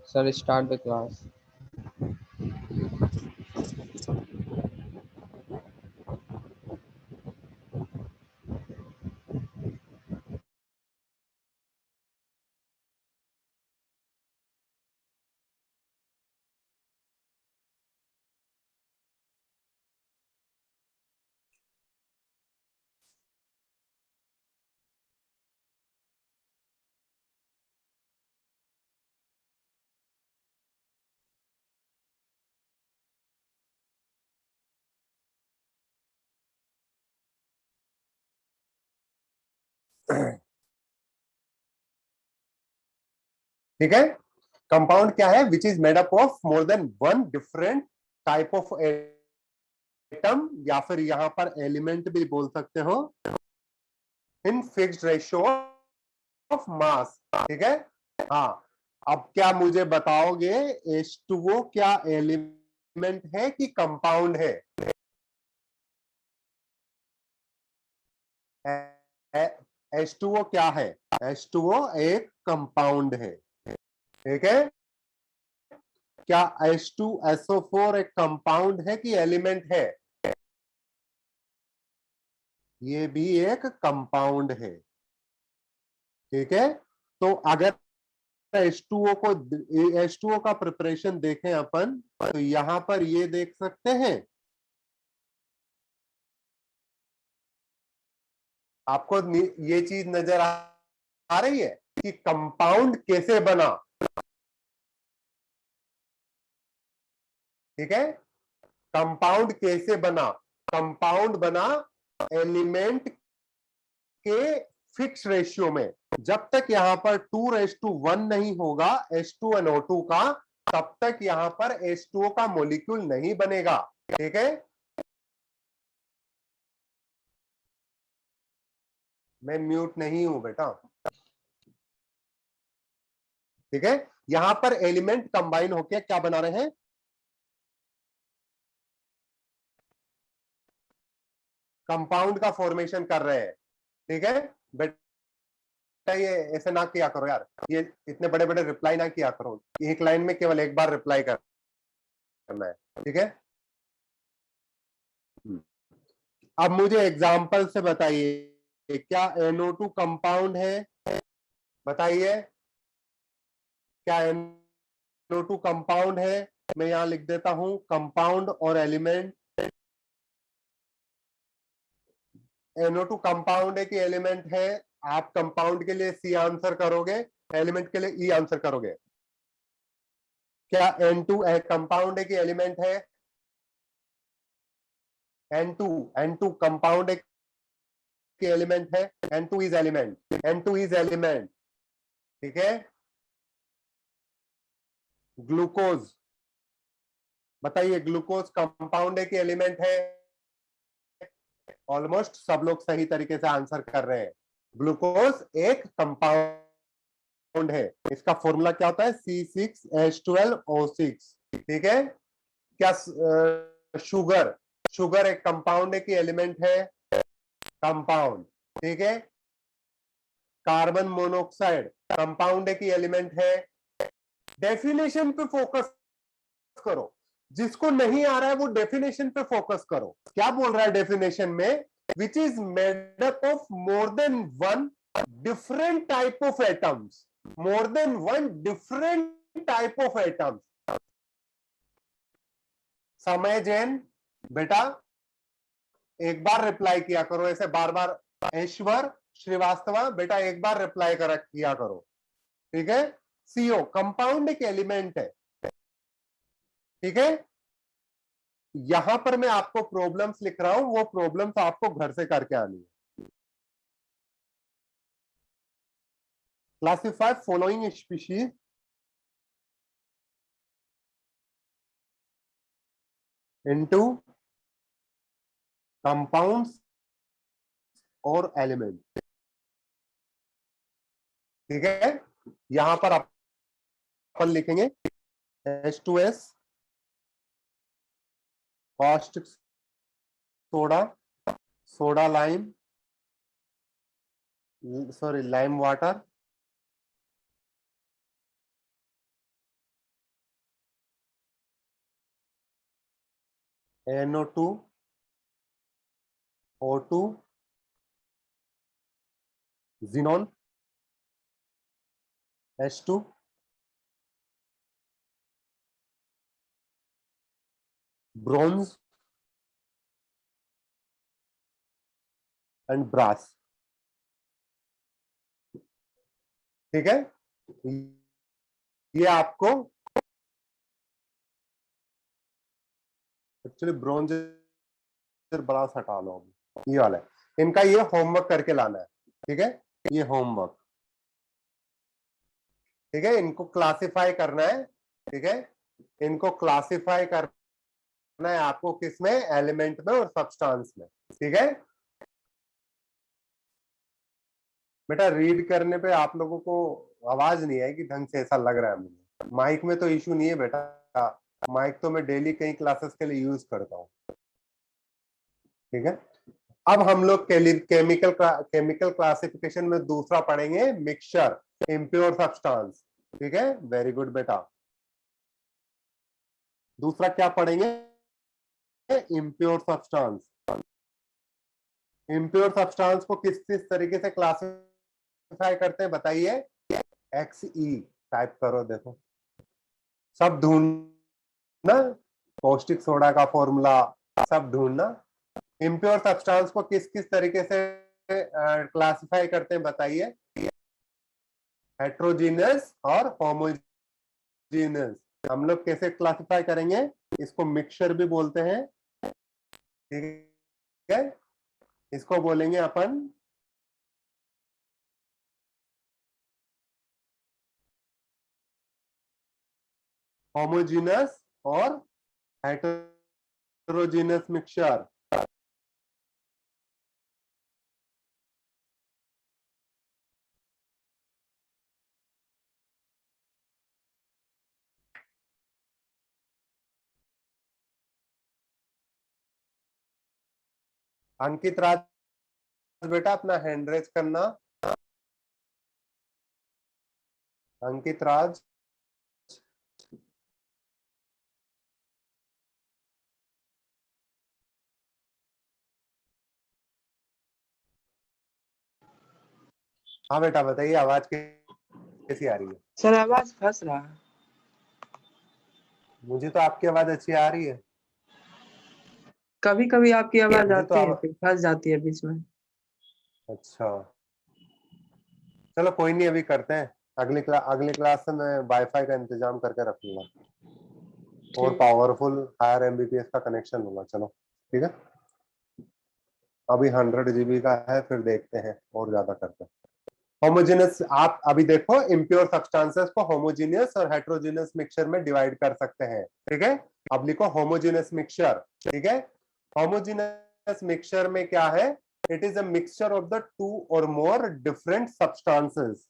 Sir, start the class. ठीक है। Compound क्या है? Which is made up of more than one different type of atom, या फिर यहां पर एलिमेंट भी बोल सकते हो, in fixed ratio of mass. ठीक है। हाँ, अब क्या मुझे बताओगे, H2O क्या एलिमेंट है कि कंपाउंड है? H2O क्या है? H2O एक कंपाउंड है। ठीक है। क्या H2SO4 एक कंपाउंड है कि एलिमेंट है? ये भी एक कंपाउंड है। ठीक है। तो अगर H2O का प्रिपरेशन देखें अपन, तो यहां पर ये देख सकते हैं, आपको ये चीज नजर आ रही है कि कंपाउंड कैसे बना। ठीक है। कंपाउंड कैसे बना? कंपाउंड बना एलिमेंट के फिक्स रेशियो में। जब तक यहां पर 2:1 नहीं होगा H2NO2 का, तब तक यहां पर H2O का मॉलिक्यूल नहीं बनेगा। ठीक है। मैं म्यूट नहीं हूं बेटा। ठीक है। यहां पर एलिमेंट कंबाइन होकर क्या बना रहे हैं? कंपाउंड का फॉर्मेशन कर रहे हैं। ठीक है बेटा, ये ऐसे ना किया करो यार, ये इतने बड़े बड़े रिप्लाई ना किया करो, एक लाइन में केवल एक बार रिप्लाई करना है। ठीक है। अब मुझे एग्जांपल से बताइए, क्या NO2 कंपाउंड है? बताइए, क्या NO2 कंपाउंड है? मैं यहां लिख देता हूं कंपाउंड और एलिमेंट। NO2 कंपाउंड है कि एलिमेंट है? आप कंपाउंड के लिए C आंसर करोगे, एलिमेंट के लिए E आंसर करोगे। क्या N2 कंपाउंड है कि एलिमेंट है? N2 कंपाउंड है कि एलिमेंट है? N2 is element, N2 is element. ठीक है। ग्लूकोज, बताइए ग्लूकोज कंपाउंड है कि एलिमेंट है? ऑलमोस्ट सब लोग सही तरीके से आंसर कर रहे हैं। ग्लूकोज एक कंपाउंड है। इसका फॉर्मूला क्या होता है? C6H12O6। ठीक है। क्या शुगर, शुगर एक कंपाउंड है कि एलिमेंट है? कंपाउंड। ठीक है। कार्बन मोनोऑक्साइड कंपाउंड है कि एलिमेंट है? डेफिनेशन पे फोकस करो, जिसको नहीं आ रहा है वो डेफिनेशन पे फोकस करो। क्या बोल रहा है डेफिनेशन में? Which is made up of more than one different type of atoms, more than one different type of atoms. समय जैन, बेटा एक बार रिप्लाई किया करो, ऐसे बार बार। ऐश्वर श्रीवास्तव, बेटा एक बार रिप्लाई किया करो। ठीक है। CO कंपाउंड एक एलिमेंट है। ठीक है। यहां पर मैं आपको प्रॉब्लम्स लिख रहा हूं, वो प्रॉब्लम्स आपको घर से करके आनी है। Classify following species into compounds और एलिमेंट। ठीक है। यहां पर अपन लिखेंगे H2S, caustic soda, soda lime, sorry lime water, NO2, O2, xenon, H2, bronze and brass. ठीक है, ये आपको एक्चुअली ब्रॉन्ज ब्रास हटा लो, ये वाला है, इनका ये होमवर्क करके लाना है। ठीक है, ये होमवर्क, ठीक है, इनको क्लासिफाई करना है। ठीक है, इनको क्लासिफाई करना है आपको, किसमें, एलिमेंट में और सब्सटेंस में। ठीक है बेटा, रीड करने पे आप लोगों को आवाज नहीं आएगी ढंग से, ऐसा लग रहा है मुझे। माइक में तो इशू नहीं है बेटा, माइक तो मैं डेली कई क्लासेस के लिए यूज करता हूँ। ठीक है, अब हम लोग केमिकल क्लासिफिकेशन में दूसरा पढ़ेंगे, मिक्सचर, इम्प्योर सब्सटेंस। ठीक है, वेरी गुड बेटा। दूसरा क्या पढ़ेंगे, इम्प्योर सब्सटेंस। इम्प्योर सब्सटेंस को किस किस तरीके से क्लासिफाई करते हैं बताइए। XE टाइप करो, देखो सब ढूंढना, पौष्टिक सोडा का फॉर्मूला सब ढूंढना। इम्प्योर सब्सटेंस को किस किस तरीके से क्लासिफाई करते हैं बताइए। हेट्रोजीनस और होमोजीनस। हम लोग कैसे क्लासिफाई करेंगे, इसको मिक्सचर भी बोलते हैं। ठीक है, इसको बोलेंगे अपन होमोजीनस और हेट्रोजीनस मिक्सचर। अंकित राज बेटा, अपना हैंड रेज करना। अंकित राज, हाँ बेटा बताइए, आवाज कैसी आ रही है। सर आवाज फंस रहा है। मुझे तो आपकी आवाज अच्छी आ रही है। कभी कभी आपकी आवाज मुझे तो आती है फिर फंस जाती है बीच में। अच्छा, चलो कोई नहीं, अभी करते हैं। अगली क्लास से मैं वाईफाई का इंतजाम करके रखूंगा और ठीक। पावरफुल हायर एमबीपीएस का कनेक्शन होगा। चलो ठीक है, अभी 100 GB का है, फिर देखते हैं और ज्यादा करते हैं। होमोजेनस, आप अभी देखो, इम्प्योर सब्सटेंसेस को होमोजीनियस और हेट्रोजीनियस मिक्सचर में डिवाइड कर सकते हैं। ठीक है, अब लिखो होमोजीनियस मिक्सचर। ठीक है, होमोजीनियस मिक्सचर में क्या है, it is a mixture of the to और मोर डिफरेंट सब्सटेंसेस।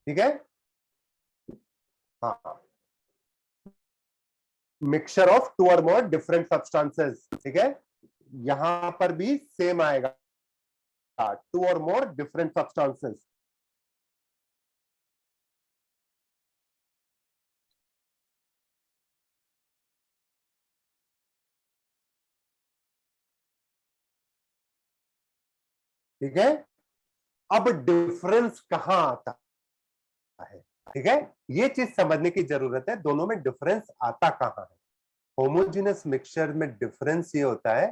ठीक है, हाँ, मिक्सचर ऑफ टू और मोर डिफरेंट सब्सटेंसेस। ठीक है, यहां पर भी सेम आएगा, टू और मोर डिफरेंट सब्सटेंसेस। ठीक है, अब डिफरेंस कहां आता है। ठीक है, ये चीज समझने की जरूरत है, दोनों में डिफरेंस आता कहां है। होमोजेनस मिक्सचर में डिफरेंस ये होता है,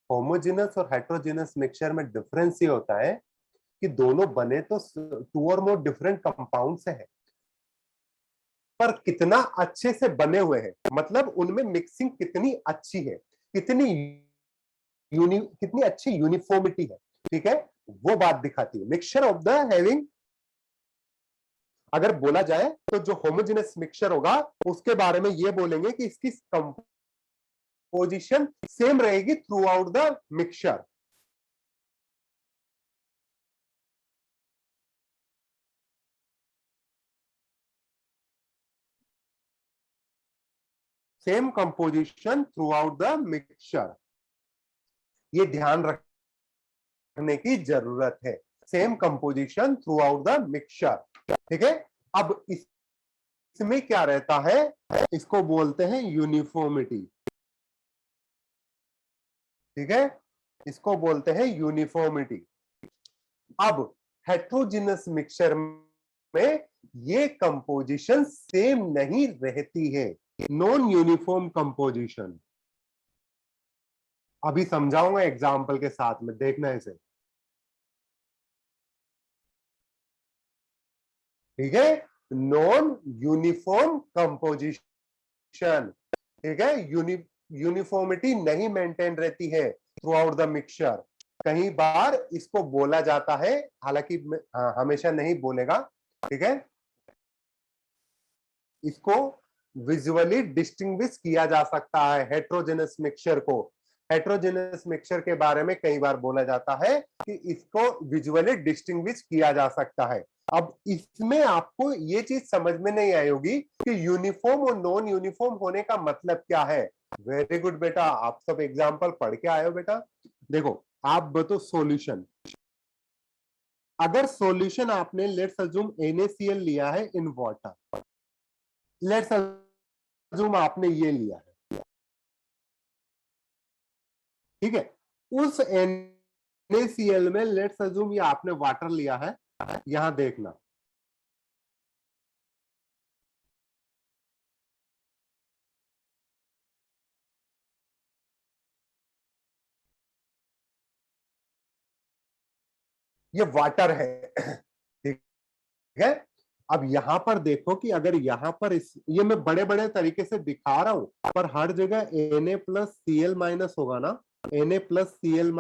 होमोजेनस और हेट्रोजेनस मिक्सचर में डिफरेंस ये होता है कि दोनों बने तो टू और मोर डिफरेंट कंपाउंड से है, पर कितना अच्छे से बने हुए हैं, मतलब उनमें मिक्सिंग कितनी अच्छी है, कितनी कितनी अच्छी यूनिफॉर्मिटी है। ठीक है, वो बात दिखाती है मिक्सचर ऑफ द हैविंग। अगर बोला जाए तो जो होमोजेनस मिक्सचर होगा उसके बारे में ये बोलेंगे कि इसकी कंपोजिशन सेम रहेगी through out the mixture. Same composition through out the mixture. ये ध्यान रखने की जरूरत है। Same composition through out the mixture, ठीक है। अब इसमें क्या रहता है, इसको बोलते हैं यूनिफॉर्मिटी, ठीक है, इसको बोलते हैं यूनिफॉर्मिटी। अब हेट्रोजिनस मिक्सचर में ये कंपोजिशन सेम नहीं रहती है, नॉन यूनिफॉर्म कंपोजिशन। अभी समझाऊंगा एग्जाम्पल के साथ में, देखना इसे, ठीक है। नॉन यूनिफॉर्म कंपोजिशन, ठीक है, यूनिफॉर्मिटी नहीं मेंटेन रहती है थ्रू आउट द मिक्सचर। कई बार इसको बोला जाता है, हालांकि हमेशा नहीं बोलेगा, ठीक है, इसको विजुअली डिस्टिंग्विश किया जा सकता है हेट्रोजेनस मिक्सचर को। हेट्रोजेनस मिक्सचर के बारे में कई बार बोला जाता है कि इसको विजुअली डिस्टिंग्विश किया जा सकता है। अब इसमें आपको ये चीज समझ में नहीं आई होगी कि यूनिफॉर्म और नॉन यूनिफॉर्म होने का मतलब क्या है। वेरी गुड बेटा, आप सब एग्जाम्पल पढ़ के आए हो बेटा। देखो, आप बताओ सॉल्यूशन, अगर सॉल्यूशन आपने लेट्स अज्यूम NaCl लिया है इन वाटर, लेट्स अज्यूम आपने ये लिया है, ठीक है, उस NaCl में लेट्स अज्यूम ये आपने वाटर लिया है, यहां देखना, ये वाटर है, ठीक है। अब यहां पर देखो कि अगर यहां पर ये मैं बड़े बड़े तरीके से दिखा रहा हूं, पर हर जगह Na+Cl- होगा ना, Na+Cl-,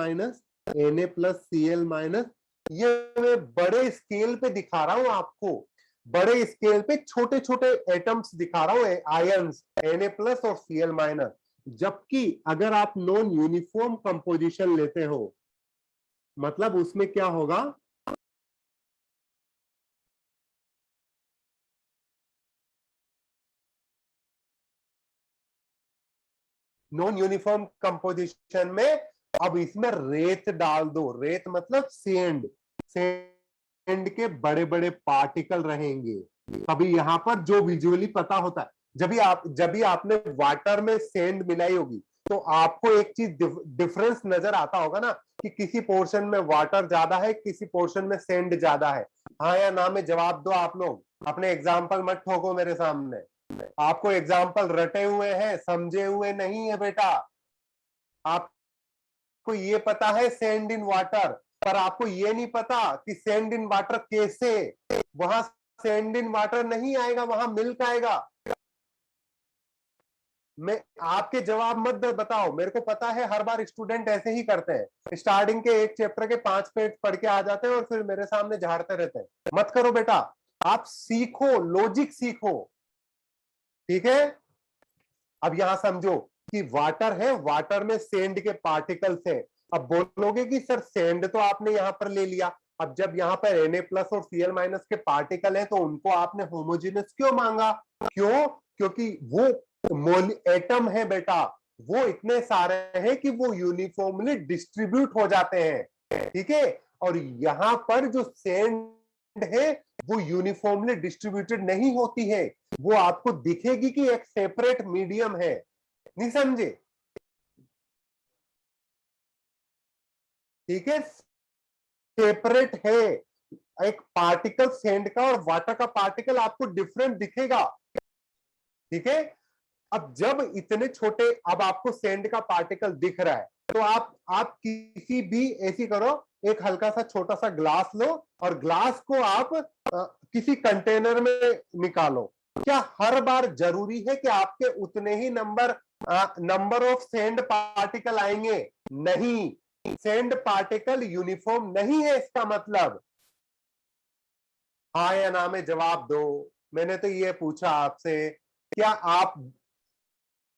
Na+Cl-, ये मैं बड़े स्केल पे दिखा रहा हूं आपको, बड़े स्केल पे छोटे छोटे एटम्स दिखा रहा हूं, आयंस Na+ और Cl-। जबकि अगर आप नॉन यूनिफॉर्म कंपोजिशन लेते हो, मतलब उसमें क्या होगा, नॉन यूनिफॉर्म कंपोजिशन में अब इसमें रेत डाल दो, रेत मतलब सेंड, सेंड के बड़े बड़े पार्टिकल रहेंगे। अभी यहां पर जो विजुअली पता होता है, जब भी आपने वाटर में सेंड मिलाई होगी तो आपको एक चीज डिफरेंस नजर आता होगा ना, कि किसी पोर्शन में वाटर ज्यादा है, किसी पोर्शन में सेंड ज्यादा है। हाँ या ना में जवाब दो आप लोग, अपने एग्जाम्पल मत ठोको मेरे सामने। आपको एग्जाम्पल रटे हुए हैं, समझे हुए नहीं है बेटा। आपको ये पता है सेंड इन वाटर, पर आपको ये नहीं पता कि सेंड इन वाटर कैसे, वहां सेंड इन वाटर नहीं आएगा, वहां मिल्क आएगा। मैं आपके जवाब मत बताओ, मेरे को पता है हर बार स्टूडेंट ऐसे ही करते हैं, स्टार्टिंग के एक चैप्टर के 5 पेज पढ़ के आ जाते हैं और फिर मेरे सामने झाड़ते रहते हैं। मत करो बेटा, आप सीखो, लॉजिक सीखो, ठीक है। अब यहां समझो कि वाटर है, वाटर में सेंड के पार्टिकल्स है। अब बोलोगे कि सर सेंड तो आपने यहां पर ले लिया, अब जब यहां पर Na+ और Cl- के पार्टिकल है तो उनको आपने होमोजेनस क्यों मांगा? क्यों? क्योंकि वो एटम है बेटा, वो इतने सारे हैं कि वो यूनिफॉर्मली डिस्ट्रीब्यूट हो जाते हैं, ठीक है। और यहां पर जो सेंड है वो यूनिफॉर्मली डिस्ट्रीब्यूटेड नहीं होती है, वो आपको दिखेगी कि एक सेपरेट मीडियम है। नहीं समझे? ठीक है, सेपरेट है। एक पार्टिकल सेंड का और वाटर का पार्टिकल आपको डिफरेंट दिखेगा, ठीक है। अब जब इतने छोटे, अब आपको सेंड का पार्टिकल दिख रहा है तो आप किसी भी ऐसी करो, एक हल्का सा छोटा सा ग्लास लो और ग्लास को आप किसी कंटेनर में निकालो। क्या हर बार जरूरी है कि आपके उतने ही नंबर ऑफ सेंड पार्टिकल आएंगे? नहीं, सेंड पार्टिकल यूनिफॉर्म नहीं है, इसका मतलब। हाँ या ना में जवाब दो। मैंने तो ये पूछा आपसे, क्या आप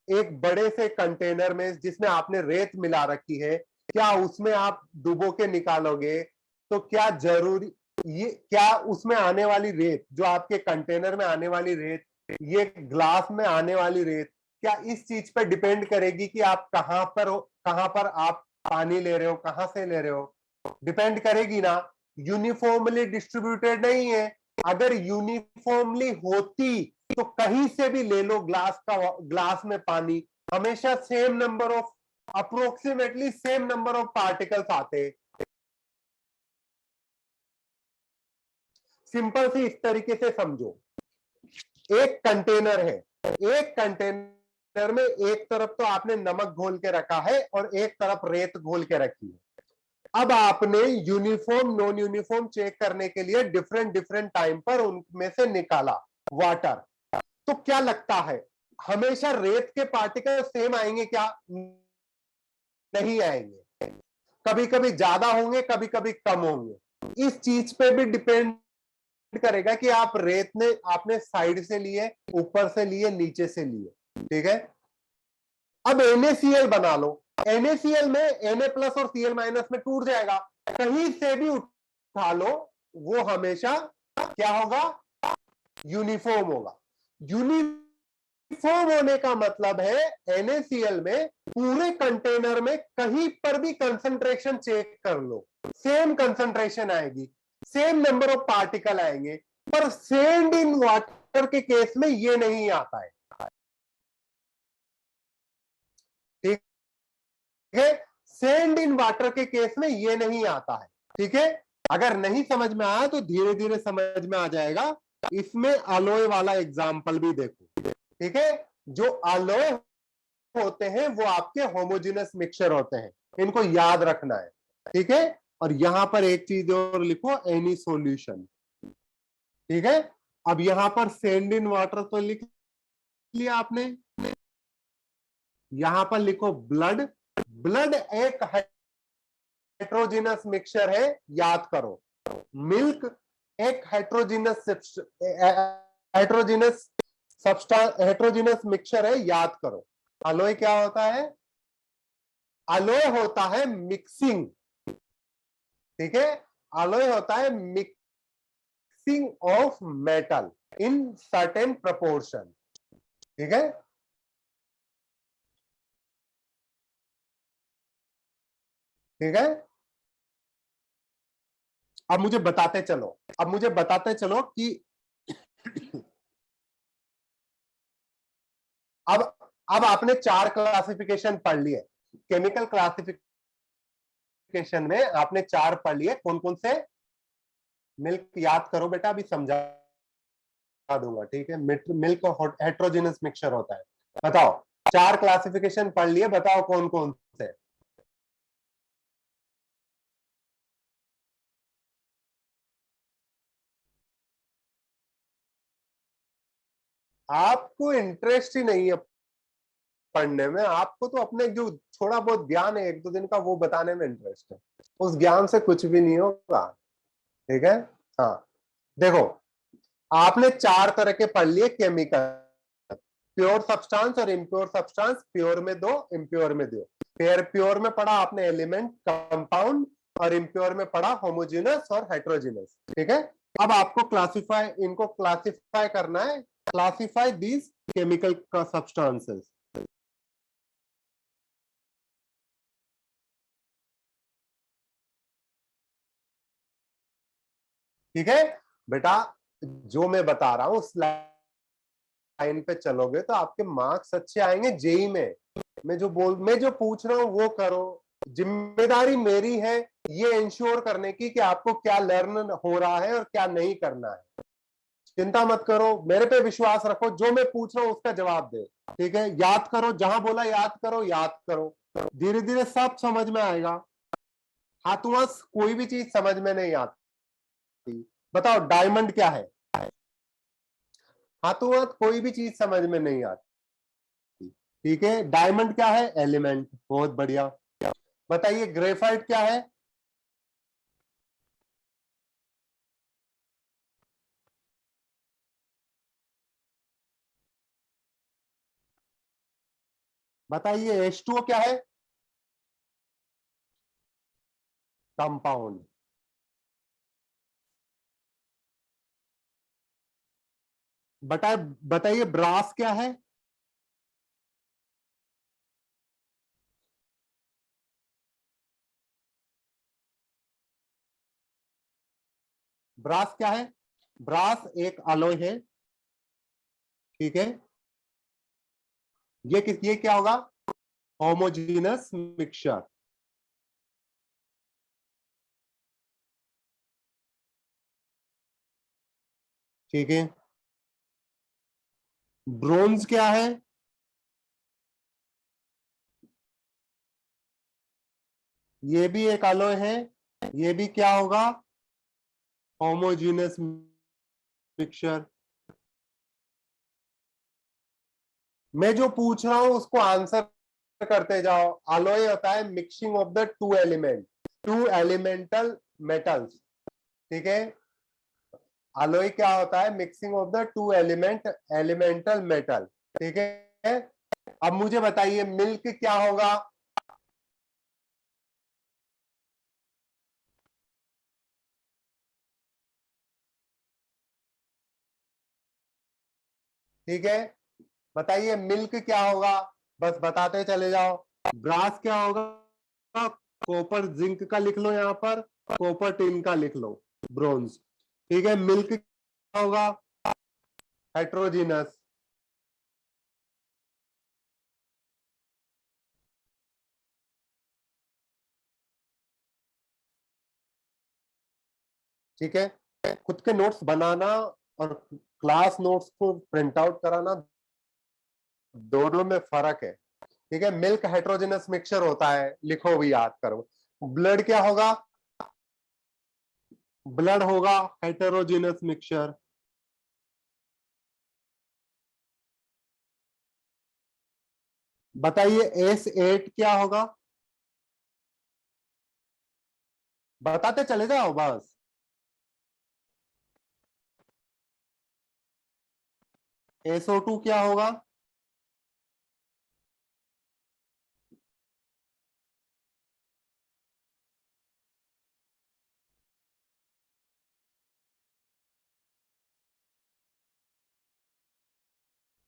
एक बड़े से कंटेनर में जिसमें आपने रेत मिला रखी है, क्या उसमें आप डुबो के निकालोगे? तो क्या जरूरी, ये क्या उसमें आने वाली रेत, जो आपके कंटेनर में आने वाली रेत, ये ग्लास में आने वाली रेत, क्या इस चीज पर डिपेंड करेगी कि आप कहां पर आप पानी ले रहे हो, कहां से ले रहे हो, डिपेंड करेगी ना। यूनिफॉर्मली डिस्ट्रीब्यूटेड नहीं है। अगर यूनिफॉर्मली होती तो कहीं से भी ले लो ग्लास में पानी, हमेशा same number of, approximately same number of particles आते। सिंपल सी इस तरीके से समझो, एक कंटेनर है, एक कंटेनर में एक तरफ तो आपने नमक घोल के रखा है और एक तरफ रेत घोल के रखी है। अब आपने यूनिफॉर्म नॉन यूनिफॉर्म चेक करने के लिए डिफरेंट डिफरेंट टाइम पर उनमें से निकाला वाटर, तो क्या लगता है हमेशा रेत के पार्टिकल सेम आएंगे क्या? नहीं आएंगे, कभी कभी ज्यादा होंगे, कभी कभी कम होंगे। इस चीज पे भी डिपेंड करेगा कि आप रेत ने आपने साइड से लिए, ऊपर से लिए, नीचे से लिए, ठीक है। अब NaCl बना लो, NaCl में Na प्लस और Cl माइनस में टूट जाएगा, कहीं से भी उठा लो वो हमेशा क्या होगा? यूनिफॉर्म होगा। यूनिफॉर्म होने का मतलब है NaCl में पूरे कंटेनर में कहीं पर भी कंसंट्रेशन चेक कर लो, सेम कंसंट्रेशन आएगी, सेम नंबर ऑफ पार्टिकल आएंगे। पर सैंड इन वाटर के केस में ये नहीं आता है, ठीक है। सैंड इन वाटर के केस में ये नहीं आता है, ठीक है। अगर नहीं समझ में आया तो धीरे धीरे समझ में आ जाएगा। इसमें अलोय वाला एग्जाम्पल भी देखो, ठीक है। जो अलोय होते हैं वो आपके होमोजेनस मिक्सचर होते हैं, इनको याद रखना है, ठीक है। और यहां पर एक चीज और लिखो, एनी सॉल्यूशन, ठीक है। अब यहां पर सैंड इन वाटर तो लिख लिया आपने, यहां पर लिखो ब्लड। ब्लड एक हेट्रोजिनस मिक्सचर है, याद करो। मिल्क एक हेट्रोजिनस हेट्रोजिनस मिक्सचर है, याद करो। अलोय क्या होता है? अलोय होता है मिक्सिंग, ठीक है। अलोय होता है mixing of metal in certain proportion, ठीक है। ठीक है, अब मुझे बताते चलो, अब मुझे बताते चलो कि अब अब आपने 4 क्लासिफिकेशन पढ़ लिए, केमिकल क्लासिफिकेशन में आपने 4 पढ़ लिए। कौन कौन से? मिल्क याद करो बेटा, अभी समझा दूंगा, ठीक है। मिल्क हेट्रोजेनस मिक्सचर होता है। बताओ, 4 क्लासिफिकेशन पढ़ लिए, बताओ कौन कौन से? आपको इंटरेस्ट ही नहीं है पढ़ने में, आपको तो अपने जो थोड़ा बहुत ज्ञान है 1-2 दिन का वो बताने में इंटरेस्ट है, उस ज्ञान से कुछ भी नहीं होगा, ठीक है। हाँ, देखो, आपने 4 तरह के पढ़ लिए केमिकल, प्योर सब्सटेंस और इम्प्योर सब्सटेंस। प्योर में 2, इम्प्योर में 2। फिर प्योर में पढ़ा आपने एलिमेंट, कंपाउंड, और इम्प्योर में पढ़ा होमोजेनस और हेट्रोजेनस, ठीक है। अब आपको क्लासिफाई, इनको क्लासिफाई करना है, क्लासिफाई दीज केमिकल सब्सटेंसेस। ठीक है बेटा, जो मैं बता रहा हूं उस लाइन पे चलोगे तो आपके मार्क्स अच्छे आएंगे जेई में। मैं जो पूछ रहा हूं वो करो, जिम्मेदारी मेरी है ये इंश्योर करने की कि आपको क्या लर्न हो रहा है और क्या नहीं करना है। चिंता मत करो, मेरे पे विश्वास रखो, जो मैं पूछ रहा हूं उसका जवाब दे, ठीक है। याद करो, जहां बोला याद करो, याद करो, धीरे धीरे सब समझ में आएगा। हाथों कोई भी चीज समझ में नहीं आती। बताओ डायमंड क्या है? हाथों हाथ कोई भी चीज समझ में नहीं आती, ठीक है। डायमंड क्या है? एलिमेंट, बहुत बढ़िया। बताइए ग्रेफाइट क्या है? बताइए H2O क्या है? कंपाउंड। बताइए ब्रास क्या है? ब्रास क्या है? ब्रास एक अलॉय है, ठीक है। ये क्या होगा? होमोजीनस मिक्सचर, ठीक है। ब्रोंज क्या है? ये भी एक अलॉय है, ये भी क्या होगा? Homogeneous mixture. मैं जो पूछ रहा हूं उसको आंसर करते जाओ। अलॉय होता है mixing of the two element, two elemental metals, ठीक है। अलॉय क्या होता है? Mixing of the two elemental metal, ठीक है। अब मुझे बताइए मिल्क क्या होगा? ठीक है, बताइए मिल्क क्या होगा? बस बताते चले जाओ। ब्रास क्या होगा? कॉपर जिंक का लिख लो, यहां पर कॉपर टिन का लिख लो, ब्रोंज, ठीक है। मिल्क क्या होगा? हेट्रोजीनस, ठीक है। खुद के नोट्स बनाना और क्लास नोट्स को प्रिंट आउट कराना, दोनों में फर्क है, ठीक है। मिल्क हेट्रोजेनस मिक्सचर होता है, लिखो भी, याद करो। ब्लड क्या होगा? ब्लड होगा हेटेरोजेनस मिक्सचर। बताइए S8 क्या होगा? बताते चले जाओ बस। SO2 क्या होगा?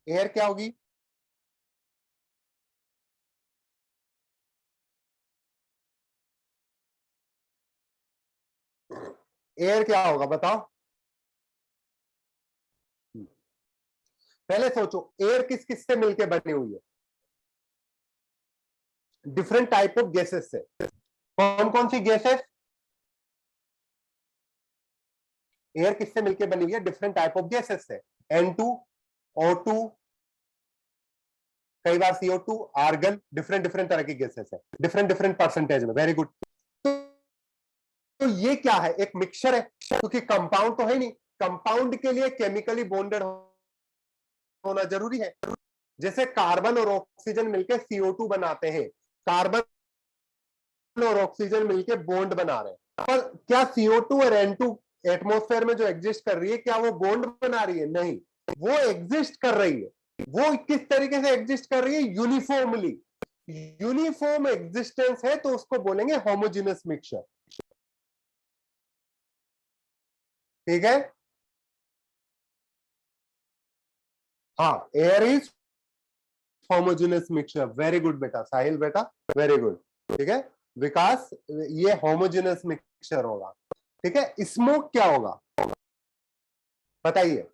एयर क्या होगी? एयर क्या होगा बताओ? पहले सोचो एयर किस किस से मिलके बनी हुई है? डिफरेंट टाइप ऑफ गैसेस से। कौन कौन सी गैसेस? एयर किससे मिलके बनी हुई है? डिफरेंट टाइप ऑफ गैसेस से। N2, O2, कई बार CO2, आर्गन, डिफरेंट डिफरेंट तरह की गैसेस है, डिफरेंट डिफरेंट परसेंटेज में। Very good. तो ये क्या है? एक मिक्सचर है, क्योंकि कंपाउंड तो है नहीं। कंपाउंड के लिए केमिकली बॉन्डेड होना जरूरी है। जैसे कार्बन और ऑक्सीजन मिलकर CO2 बनाते हैं, कार्बन और ऑक्सीजन मिलकर बॉन्ड बना रहे हैं, पर क्या CO2 और N2 एटमॉस्फेयर में जो एग्जिस्ट कर रही है, क्या वो बॉन्ड बना रही है? नहीं, वो एग्जिस्ट कर रही है। वो किस तरीके से एग्जिस्ट कर रही है? यूनिफॉर्मली। यूनिफॉर्म एग्जिस्टेंस है तो उसको बोलेंगे होमोजेनस मिक्सचर, ठीक है। हाँ, air is homogeneous mixture. Very good बेटा, साहिल बेटा, वेरी गुड, ठीक है। विकास, ये होमोजेनस मिक्सचर होगा, ठीक है। स्मोक क्या होगा बताइए?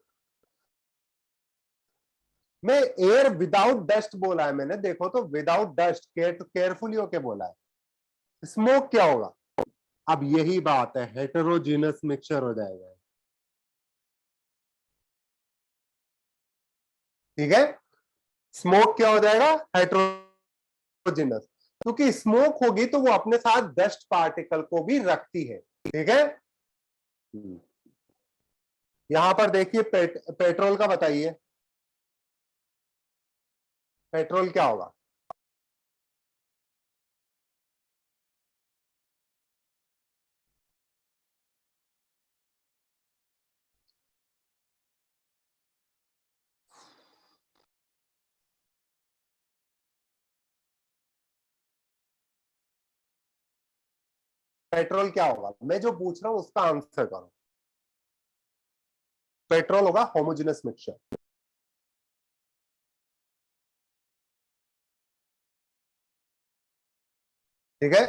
मैं एयर विदाउट डस्ट बोला है मैंने, देखो तो, विदाउट डस्ट, केयरफुली होके बोला है। स्मोक क्या होगा? अब यही बात है, हेटेरोजीनस मिक्सचर हो जाएगा, ठीक है। स्मोक क्या हो जाएगा? हेटेरोजीनस, क्योंकि स्मोक होगी तो वो अपने साथ डस्ट पार्टिकल को भी रखती है, ठीक है। यहां पर देखिए पेट्रोल का बताइए, पेट्रोल क्या होगा? पेट्रोल क्या होगा? मैं जो पूछ रहा हूं उसका आंसर करो। पेट्रोल होगा होमोजेनस मिक्सचर, ठीक है।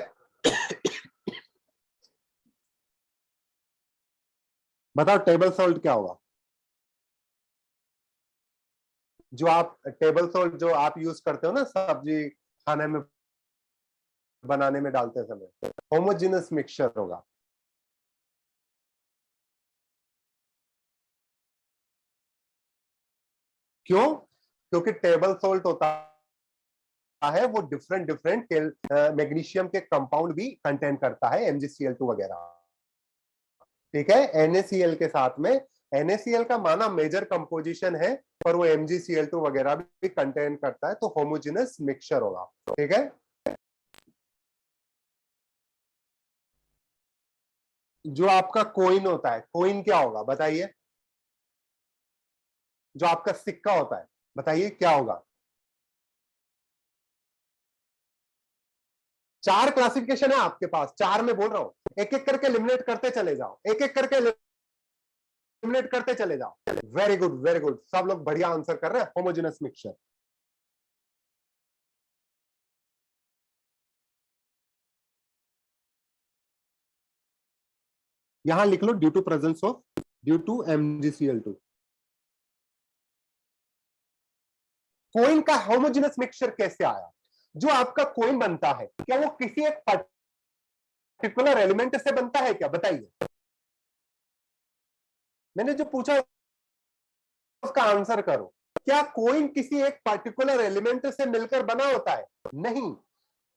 बताओ टेबल सॉल्ट क्या होगा? जो आप टेबल सॉल्ट जो आप यूज करते हो ना सब्जी खाने में बनाने में डालते समय, होमोजेनस मिक्सचर होगा। क्यों? क्योंकि टेबल सॉल्ट होता है वो डिफरेंट डिफरेंट मैग्नीशियम के कंपाउंड भी कंटेन करता है, MgCl2 वगैरह। ठीक है, NaCl के साथ में, NaCl का माना मेजर कंपोजिशन है पर वो MgCl2 वगैरह भी कंटेन करता है, तो होमोजेनस मिक्सचर होगा। ठीक है, जो आपका कोइन होता है, कोइन क्या होगा बताइए? जो आपका सिक्का होता है बताइए क्या होगा? 4 क्लासिफिकेशन है आपके पास, 4 में बोल रहा हूं, एक एक करके एलिमिनेट करते चले जाओ, एक एक करके एलिमिनेट करते चले जाओ। वेरी गुड, वेरी गुड, सब लोग बढ़िया आंसर कर रहे हैं, होमोजेनस मिक्सचर। यहां लिख लो due to presence of, due to MgCl2। कोइन का होमोजेनस मिक्सचर कैसे आया? जो आपका कोइन बनता है क्या वो किसी एक पर्टिकुलर एलिमेंट से बनता है क्या? बताइए, मैंने जो पूछा उसका आंसर करो। क्या कोइन किसी एक पर्टिकुलर एलिमेंट से मिलकर बना होता है? नहीं,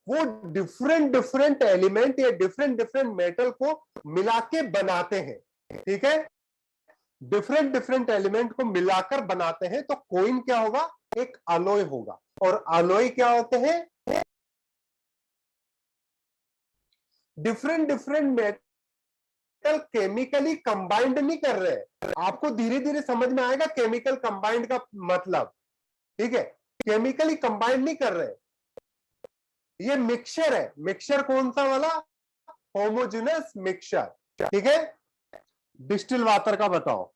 वो डिफरेंट डिफरेंट एलिमेंट या डिफरेंट डिफरेंट मेटल को मिला के बनाते हैं। ठीक है, डिफरेंट डिफरेंट एलिमेंट को मिलाकर बनाते हैं, तो कोइन क्या होगा? एक अलॉय होगा। और अलॉय क्या होते हैं? Different different metal chemically combined नहीं कर रहे हैं। आपको धीरे धीरे समझ में आएगा केमिकल कंबाइंड का मतलब। ठीक है, केमिकली कंबाइंड नहीं कर रहे, ये मिक्सचर है। मिक्सचर कौन सा वाला? Homogeneous mixture. ठीक है, डिस्टिल वाटर का बताओ,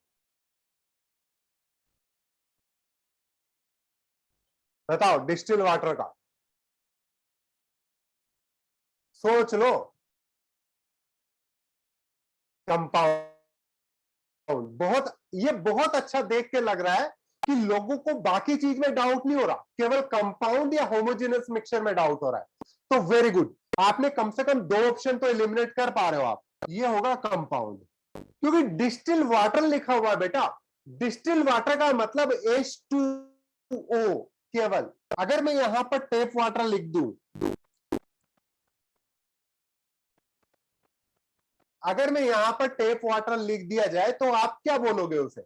बताओ डिस्टिल वाटर का, सोच लो। कंपाउंड, बहुत, ये बहुत अच्छा देख के लग रहा है कि लोगों को बाकी चीज में डाउट नहीं हो रहा, केवल कंपाउंड या होमोजेनस मिक्सचर में डाउट हो रहा है। तो वेरी गुड, आपने कम से कम 2 ऑप्शन तो एलिमिनेट कर पा रहे हो आप। ये होगा कंपाउंड, क्योंकि डिस्टिल वाटर लिखा हुआ है बेटा। डिस्टिल वाटर का मतलब H2O केवल। अगर मैं यहां पर टेप वाटर लिख दूं, अगर मैं यहां पर टेप वाटर लिख दिया जाए तो आप क्या बोलोगे उसे?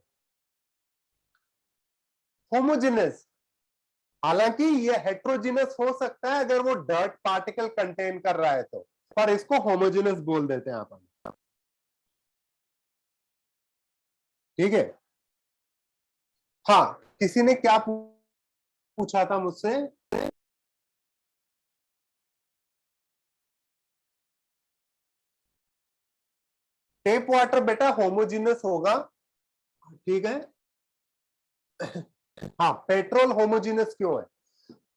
होमोजेनस। हालांकि ये हेट्रोजीनस हो सकता है अगर वो डर्ट पार्टिकल कंटेन कर रहा है तो, पर इसको होमोजेनस बोल देते हैं अपन। ठीक है, हाँ, किसी ने क्या पूछा था मुझसे? टेप वाटर बेटा होमोजेनस होगा। ठीक है, हाँ, पेट्रोल होमोजीनस क्यों है?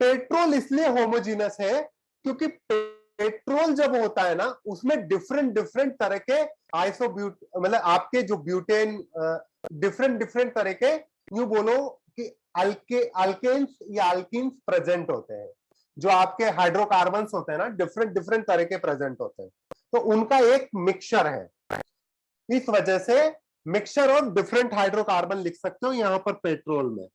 पेट्रोल इसलिए होमोजीनस है क्योंकि पेट्रोल जब होता है ना उसमें डिफरेंट डिफरेंट तरह के आइसोब्यूट, मतलब आपके जो ब्यूटेन, डिफरेंट डिफरेंट तरह के, यूं बोलो कि अल्केन्स या अल्कीन्स प्रेजेंट होते हैं। जो आपके हाइड्रोकार्बन्स होते हैं ना, डिफरेंट डिफरेंट तरह के प्रेजेंट होते हैं, तो उनका एक मिक्सचर है। इस वजह से मिक्सचर ऑफ डिफरेंट हाइड्रोकार्बन लिख सकते हो यहां पर पेट्रोल में।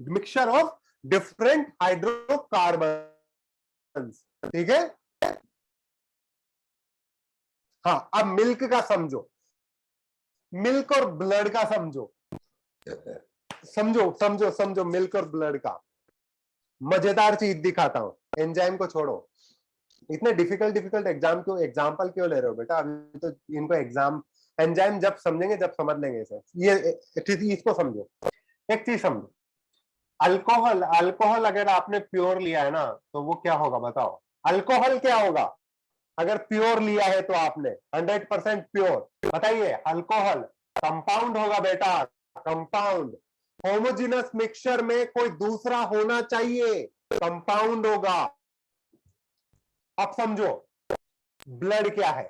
Mixture of different hydrocarbon. ठीक है, हाँ, अब मिल्क का समझो, मिल्क और ब्लड का समझो, समझो समझो समझो, मिल्क और ब्लड का मजेदार चीज दिखाता हूं। एंजाइम को छोड़ो, इतने डिफिकल्ट डिफिकल्ट एग्जाम क्यों, एग्जाम्पल क्यों ले रहे हो बेटा? अभी तो इनको एग्जाम, एंजाइम जब समझेंगे जब समझ लेंगे इसे। ये इसको समझो, एक चीज समझो, अल्कोहल, अल्कोहल अगर आपने प्योर लिया है ना तो वो क्या होगा बताओ? अल्कोहल क्या होगा अगर प्योर लिया है तो आपने? 100% प्योर। बताइए, अल्कोहल कंपाउंड होगा बेटा, कंपाउंड। होमोजेनस मिक्सचर में कोई दूसरा होना चाहिए, कंपाउंड होगा। अब समझो ब्लड क्या है।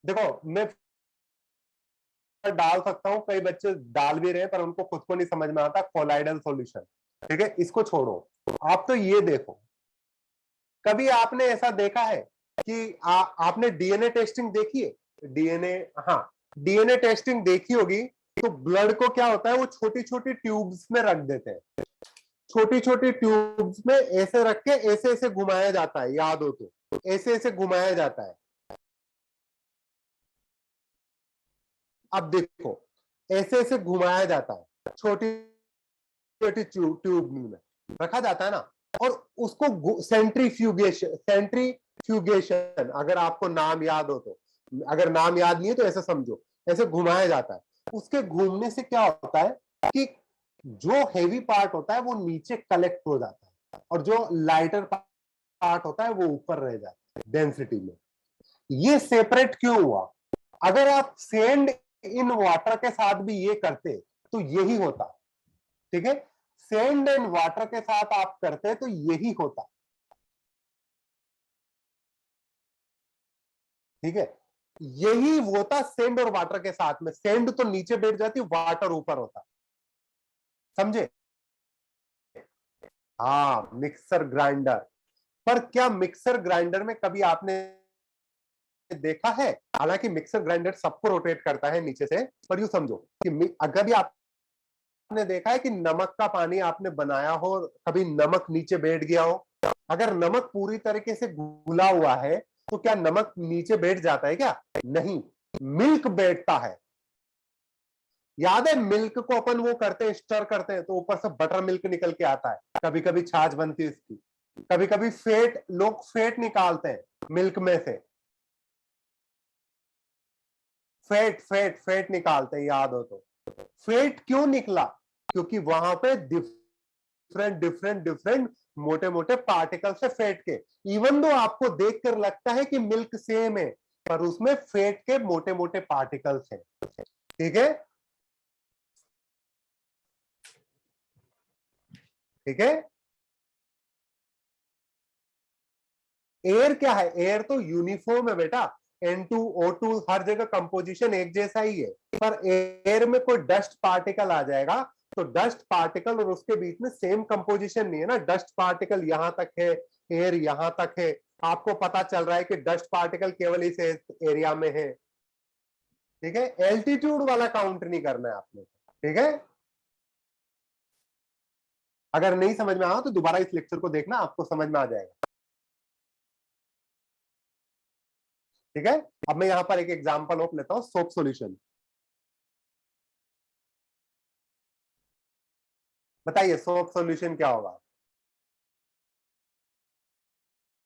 देखो मैं डाल सकता हूं, कई बच्चे डाल भी रहे हैं पर उनको खुद को नहीं समझ में आता कोलाइडल सॉल्यूशन। ठीक है, इसको छोड़ो, आप तो ये देखो, कभी आपने ऐसा देखा है कि आपने डीएनए टेस्टिंग देखी है? डीएनए, हाँ, डीएनए टेस्टिंग देखी होगी। तो ब्लड को क्या होता है, वो छोटी छोटी ट्यूब्स में रख देते हैं, छोटी छोटी ट्यूब्स में ऐसे रख के ऐसे ऐसे घुमाया जाता है, याद हो तो ऐसे ऐसे घुमाया जाता है। अब देखो ऐसे ऐसे घुमाया जाता है, छोटी छोटी ट्यूब में रखा जाता है ना, और उसको सेंट्रीफ्यूगेशन, अगर आपको नाम याद हो तो, अगर नाम याद नहीं है तो ऐसे समझो, ऐसे घुमाया जाता है। उसके घूमने से क्या होता है कि जो हेवी पार्ट होता है वो नीचे कलेक्ट हो जाता है और जो लाइटर पार्ट होता है वो ऊपर रह जाता है डेंसिटी में। ये सेपरेट क्यों हुआ? अगर आप सैंड इन वाटर के साथ भी ये करते तो यही होता। ठीक है, सैंड एंड वाटर के साथ आप करते तो यही होता। ठीक है, यही होता सैंड और वाटर के साथ में। सैंड तो नीचे बैठ जाती, वाटर ऊपर होता। समझे? हाँ, मिक्सर ग्राइंडर। पर क्या मिक्सर ग्राइंडर में कभी आपने देखा है, हालांकि मिक्सर ग्राइंडर सबको रोटेट करता है नीचे से, पर यूं समझो कि अगर भी आपने देखा है कि नमक का पानी आपने बनाया हो, कभी नमक नीचे बैठ गया हो, अगर नमक पूरी तरीके से घुला हुआ है तो क्या नमक नीचे बैठ जाता है? क्या नहीं, मिल्क बैठता है। याद है मिल्क को अपन वो करते हैं, स्टर करते हैं तो ऊपर से बटर मिल्क निकल के आता है, कभी कभी छाछ बनती है इसकी, कभी कभी फेट, लोग फेट निकालते हैं मिल्क में से, फेट निकालते हैं, याद हो तो। फेट क्यों निकला? क्योंकि वहां पे डिफरेंट डिफरेंट डिफरेंट मोटे मोटे पार्टिकल्स है फेट के। इवन दो आपको देखकर लगता है कि मिल्क सेम है, पर उसमें फेट के मोटे मोटे पार्टिकल्स हैं। ठीक है, ठीक है। एयर क्या है? एयर तो यूनिफॉर्म है बेटा, N2O2 हर जगह कंपोजिशन एक जैसा ही है। पर एयर में कोई डस्ट पार्टिकल आ जाएगा तो डस्ट पार्टिकल और उसके बीच में सेम कंपोजिशन नहीं है ना। डस्ट पार्टिकल यहां तक है, एयर यहां तक है, आपको पता चल रहा है कि डस्ट पार्टिकल केवल इस एरिया में है। ठीक है, एल्टीट्यूड वाला काउंट नहीं करना है आपने। ठीक है, अगर नहीं समझ में आया तो दोबारा इस लेक्चर को देखना, आपको समझ में आ जाएगा। ठीक है, अब मैं यहां पर एक एग्जांपल ऑफ लेता हूं, सोप सॉल्यूशन। बताइए सोप सॉल्यूशन क्या होगा?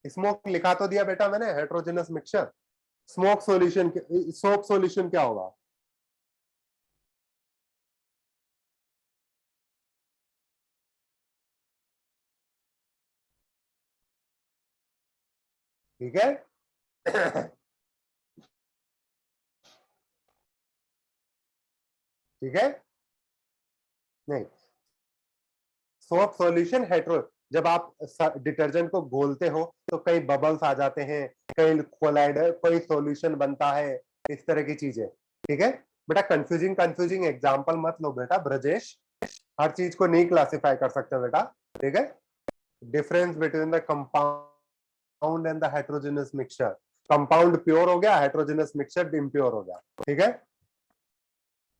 स्मोक लिखा तो दिया बेटा मैंने, heterogeneous mixture. Smoke solution, soap solution क्या होगा? ठीक है ठीक है, नहीं, सोप सॉल्यूशन हेट्रो, जब आप डिटर्जेंट को घोलते हो तो कई बबल्स आ जाते हैं, कई कोलाइडर, कोई सॉल्यूशन बनता है, इस तरह की चीजें। ठीक है बेटा, कंफ्यूजिंग कंफ्यूजिंग एग्जांपल मत लो बेटा ब्रजेश, हर चीज को नहीं क्लासिफाई कर सकते बेटा। ठीक है, difference between the compound and the heterogeneous mixture. Compound pure हो गया, हेट्रोजेनस मिक्सचर इम्प्योर हो गया। ठीक है,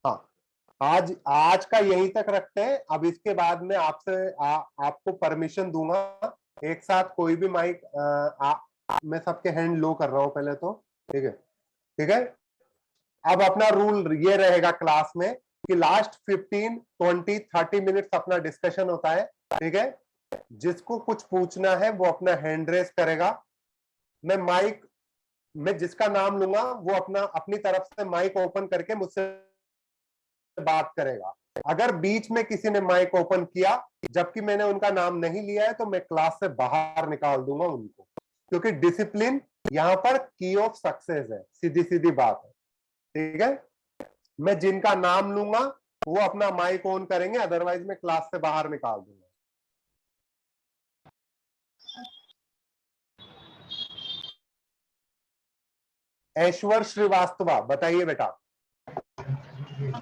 हाँ, आज आज का यहीं तक रखते हैं। अब इसके बाद में आपसे आपको परमिशन दूंगा, एक साथ कोई भी माइक, मैं सबके हैंड लो कर रहा हूं पहले तो। ठीक है, ठीक है। अब अपना रूल ये रहेगा क्लास में कि लास्ट 15, 20, 30 मिनट्स अपना डिस्कशन होता है। ठीक है, जिसको कुछ पूछना है वो अपना हैंड रेस करेगा। मैं जिसका नाम लूंगा वो अपना अपनी तरफ से माइक ओपन करके मुझसे बात करेगा। अगर बीच में किसी ने माइक ओपन किया जबकि मैंने उनका नाम नहीं लिया है तो मैं क्लास से बाहर निकाल दूंगा उनको, क्योंकि डिसिप्लिन यहां पर की ऑफ सक्सेस है, सीधी सीधी बात है। ठीक है, मैं जिनका नाम लूंगा वो अपना माइक ऑन करेंगे, अदरवाइज मैं क्लास से बाहर निकाल दूंगा। ऐश्वर श्रीवास्तव, बताइए बेटा।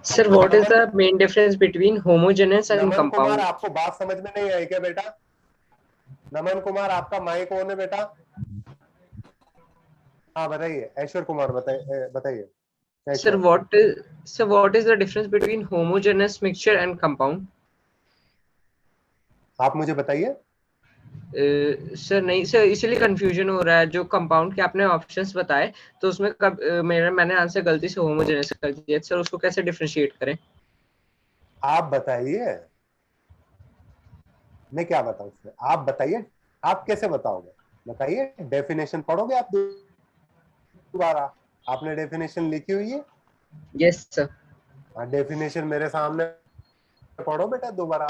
Sir, what is the main difference between homogeneous and Naman Kumar, compound? आपको बात समझ में नहीं आई क्या बेटा? नमन कुमार, आपका माइक ऑन है बेटा? हाँ बताइए, ऐश्वर कुमार बताइए। Sir, what is the difference between homogeneous mixture and compound? आप मुझे बताइए। सर नहीं सर, इसलिए कंफ्यूजन हो रहा है। जो कंपाउंड के आपने ऑप्शंस बताए तो उसमें मैंने आंसर गलती से होमोजेनस कर दिया सर, उसको कैसे डिफरेंशिएट करें? आप बताइए, मैं क्या बताऊं उसमें, आप बताइए। आप कैसे बताओगे, बताइए। डेफिनेशन पढ़ोगे आप दोबारा? आपने डेफिनेशन लिखी हुई है? Yes sir. हाँ, डेफिनेशन मेरे सामने पढ़ो बेटा दोबारा।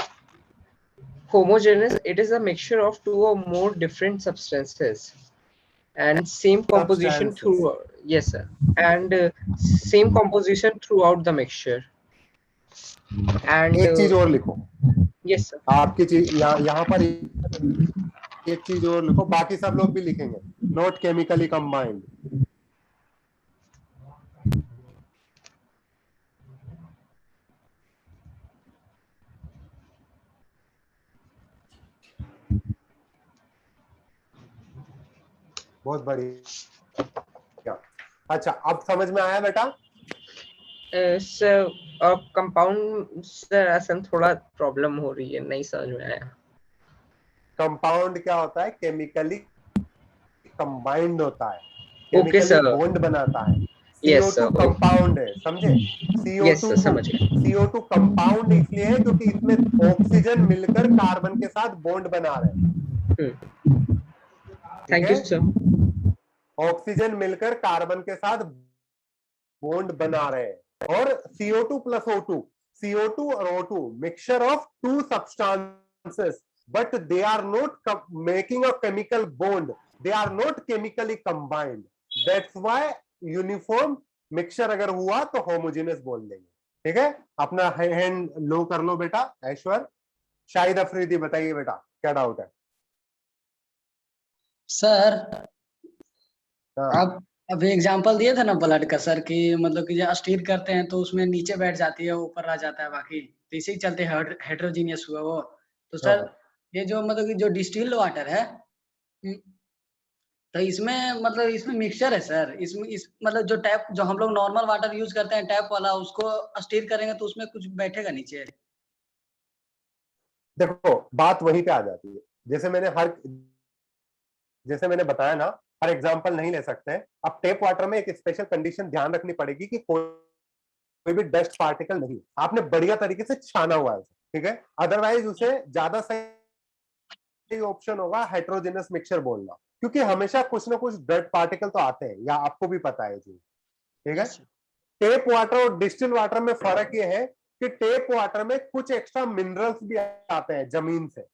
Homogeneous, it is a mixture of two or more different substances and same composition Substances. yes sir, and same composition throughout the mixture and एक चीज और लिखो, yes sir. आपकी चीज यहाँ पर एक चीज और लिखो, बाकी सब लोग भी लिखेंगे। Not chemically combined. बहुत बढ़िया। अच्छा, अब समझ में आया बेटा? सर कंपाउंड सर असल थोड़ा प्रॉब्लम हो रही है, नहीं समझ में आया। कंपाउंड क्या होता है? केमिकली कंबाइंड होता है, ओके केमिकली सर। बॉन्ड बनाता है। Yes CO2 sir. कंपाउंड है, समझे? यस CO2 सर, समझ गए। CO2 कंपाउंड इसलिए है क्योंकि इसमें ऑक्सीजन मिलकर कार्बन के साथ बॉन्ड बना रहे हैं। ठीक थैंक यू है? सर। ऑक्सीजन मिलकर कार्बन के साथ बॉन्ड बना रहे हैं। और CO2 प्लस O2, CO2 और O2 mixture of two substances, but they are not making a chemical bond, they are not chemically combined. That's why uniform mixture अगर हुआ तो होमोजेनियस बोल देंगे। ठीक है? अपना हैंड लो कर लो बेटा। ऐश्वर, शाहिद अफरीदी, बताइए बेटा क्या डाउट है? सर हाँ। आप अभी एग्जांपल दिए थे ना ब्लड का सर, कि मतलब कि जब स्टीर करते हैं तो उसमें नीचे बैठ जाती है, ऊपर रह जाता है बाकी, तो इसी के चलते हेट्रोजीनियस हुआ वो। तो सर हाँ। ये जो मतलब कि जो डिस्टिल्ड वाटर है, तो इसमें मतलब इसमें मिक्सचर है सर, इसमें इस मतलब जो टैप, जो हम लोग नॉर्मल वाटर यूज करते हैं टैप वाला, उसको स्टीर करेंगे तो उसमें कुछ बैठेगा नीचे? देखो, बात वहीं पे आ जाती है। जैसे मैंने बताया ना, हर एग्जांपल नहीं ले सकते हैं। अब टेप वाटर में एक स्पेशल कंडीशन ध्यान रखनी पड़ेगी कि कोई भी डस्ट पार्टिकल नहीं, आपने बढ़िया तरीके से छाना हुआ है, ठीक है? अदरवाइज उसे ज्यादा सही ऑप्शन होगा हेट्रोजेनस मिक्सचर बोलना, क्योंकि हमेशा कुछ ना कुछ डस्ट पार्टिकल तो आते हैं, या आपको भी पता है जी। ठीक है? टेप वाटर और डिस्टिल वाटर में फर्क यह है कि टेप वाटर में कुछ एक्स्ट्रा मिनरल्स भी आते हैं जमीन से,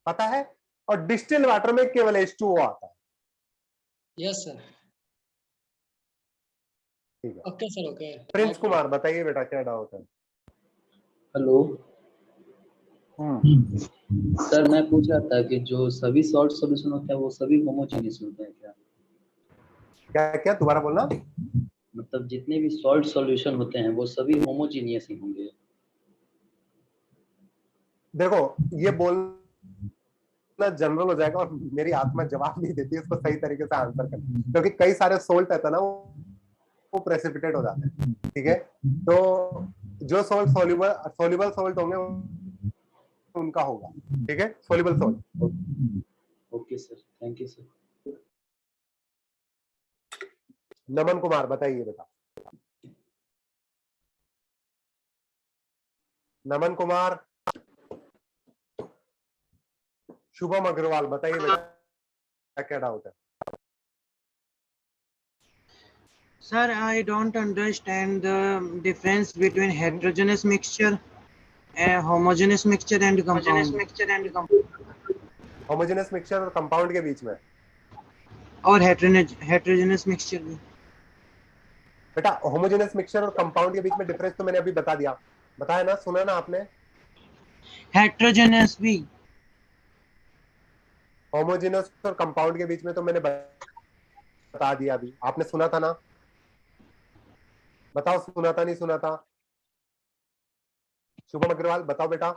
पता है? और डिस्टिल वाटर में केवल H2O आता है। Yes sir. ठीक है, okay sir, okay. Prince Kumar, बताइए बेटा क्या डाउट है? हेलो सर, मैं पूछ रहा था कि जो सभी सॉल्ट सॉल्यूशन होता है वो सभी होमोजेनियस होते हैं क्या? क्या दोबारा बोलना? मतलब जितने भी सॉल्ट सॉल्यूशन होते हैं वो सभी होमोजेनियस ही होंगे? देखो, ये बोलना जनरल हो जाएगा और मेरी आत्मा जवाब नहीं देती उसको सही तरीके से आंसर करना, क्योंकि कई सारे सोल्ट है ना वो प्रेसिपिटेट हो जाते हैं। ठीक है? तो जो सोल्ट सोल्यूबल सोल्ट होंगे उनका होगा। ठीक है? Soluble salt. Okay sir, thank you sir. Naman Kumar, बताइए बेटा। नमन कुमार। शुभम अग्रवाल, बताइए बेटा क्या डाउट है? Sir, I don't understand the difference between heterogeneous mixture, homogeneous mixture and compound. Homogeneous mixture और कंपाउंड के बीच में और heterogeneous mixture भी। बेटा, होमोजेनस मिक्सचर और कंपाउंड के बीच में डिफरेंस तो मैंने अभी बता दिया। बताया ना, सुना ना आपने? heterogeneous भी। होमोजेनस और कंपाउंड के बीच में तो मैंने बता दिया अभी, आपने सुना था ना? बताओ सुना था नहीं सुना था? शुभम अग्रवाल बताओ बेटा।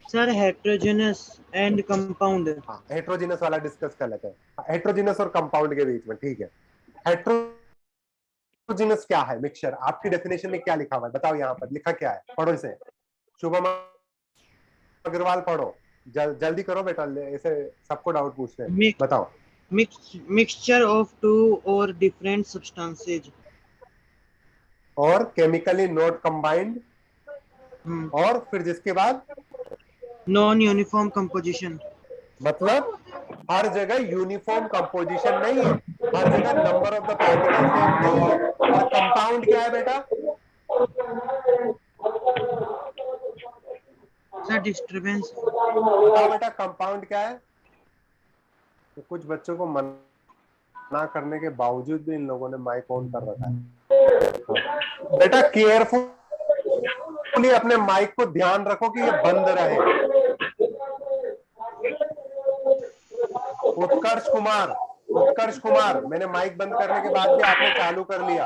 Sir heterogeneous and compound। हाँ, हेट्रोजिनस वाला डिस्कस कर लेते हैं, हेट्रोजिनस और कंपाउंड के बीच में, ठीक है। हेट्रोजिनस क्या है? मिक्सचर। आपकी डेफिनेशन में क्या लिखा हुआ है बताओ, यहाँ पर लिखा क्या है, पढ़ो इसे। शुभम अग्रवाल पढ़ो, जल्दी करो बेटा, ऐसे सबको डाउट पूछते हैं, बताओ। mixture of two or different substances और केमिकली नॉट कंबाइंड, और फिर जिसके बाद non uniform composition। मतलब हर जगह यूनिफॉर्म कंपोजिशन नहीं है, हर जगह number of the particle same नहीं है। और कंपाउंड क्या है बेटा? Sir disturbance. बताओ बेटा कंपाउंड क्या है? तो कुछ बच्चों को मना करने के बावजूद भी इन लोगों ने माइक ऑन कर रखा है। बेटा केयरफुली अपने माइक को ध्यान रखो कि ये बंद रहे। उत्कर्ष कुमार, मैंने माइक बंद करने के बाद भी आपने चालू कर लिया।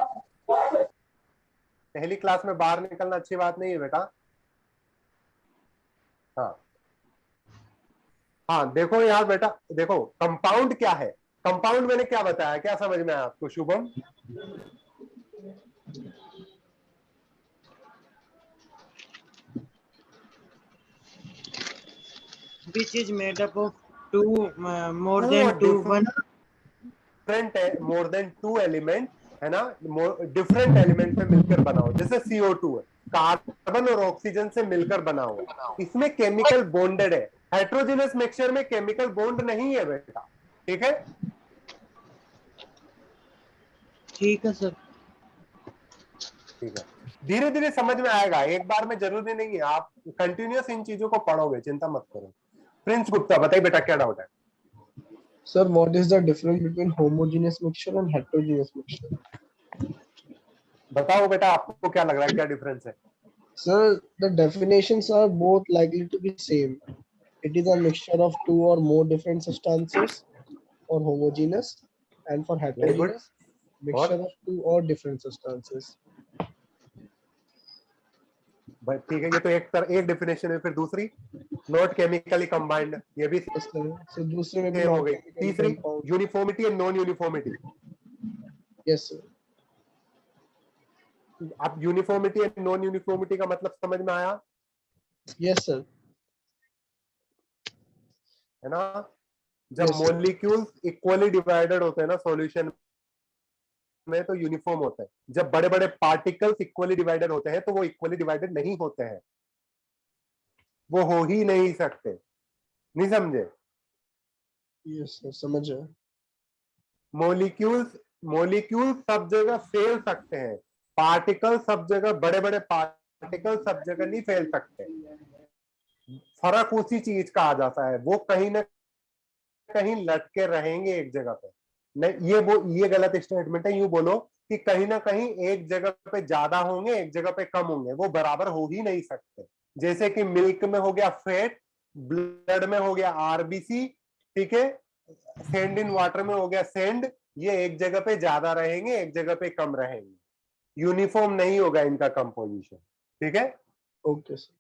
पहली क्लास में बाहर निकलना अच्छी बात नहीं है बेटा। हाँ देखो यार बेटा, देखो कंपाउंड क्या है, कंपाउंड मैंने क्या बताया, क्या समझ में आया आपको Shubham? which is made up of two more than two one more than two element, है ना, डिफरेंट एलिमेंट से मिलकर बना हो, जैसे CO2 है, कार्बन और ऑक्सीजन से मिलकर बना हुआ, इसमें केमिकल बॉन्डेड है। हेट्रोजेनस मिक्सचर में केमिकल बॉन्ड नहीं है बेटा, ठीक है? ठीक है सर। ठीक है, धीरे धीरे समझ में आएगा, एक बार में जरूरी नहीं है, आप कंटिन्यूअस इन चीजों को पढ़ोगे, चिंता मत करो। प्रिंस गुप्ता बताइए बेटा क्या डाउट है? Sir, what is the difference between homogeneous mixture and heterogeneous mixture? बताओ बेटा आपको क्या लग रहा है, क्या डिफरेंस है? Sir, the definitions are both likely to be same. It is a mixture of two or more different substances or homogeneous, and for heterogeneous, mixture of two or different substances. ठीक है, ये तो एक definition है, फिर दूसरी not chemically combined, ये भी Yes, sir. So दूसरे में भी सेम हो गई। non-chemical तीसरी compound. Uniformity and non uniformity. Yes, sir. आप यूनिफॉर्मिटी एंड नॉन यूनिफॉर्मिटी का मतलब समझ में आया, Yes, sir. है ना? जब Yes, sir. Molecules equally divided होते हैं ना सॉल्यूशन में, तो यूनिफॉर्म होते हैं। जब बड़े बड़े पार्टिकल्स इक्वली डिवाइडेड होते हैं तो वो इक्वली डिवाइडेड नहीं होते हैं, वो हो ही नहीं सकते, नहीं समझे? Yes, sir. समझ रहे हैं। मॉलिक्यूल्स सब जगह फैल सकते हैं, पार्टिकल सब जगह, बड़े बड़े पार्टिकल सब जगह नहीं फैल सकते। फर्क उसी चीज का आ जाता है, वो कहीं ना कहीं लटके रहेंगे एक जगह पे। नहीं, ये गलत स्टेटमेंट है, यूं बोलो कि कहीं ना कहीं एक जगह पे ज्यादा होंगे, एक जगह पे कम होंगे, वो बराबर हो ही नहीं सकते। जैसे कि मिल्क में हो गया फैट, ब्लड में हो गया RBC, ठीक है, सैंड इन वाटर में हो गया सैंड, ये एक जगह पे ज्यादा रहेंगे, एक जगह पे कम रहेंगे, यूनिफॉर्म नहीं होगा इनका कंपोजिशन, ठीक है? Okay, sir.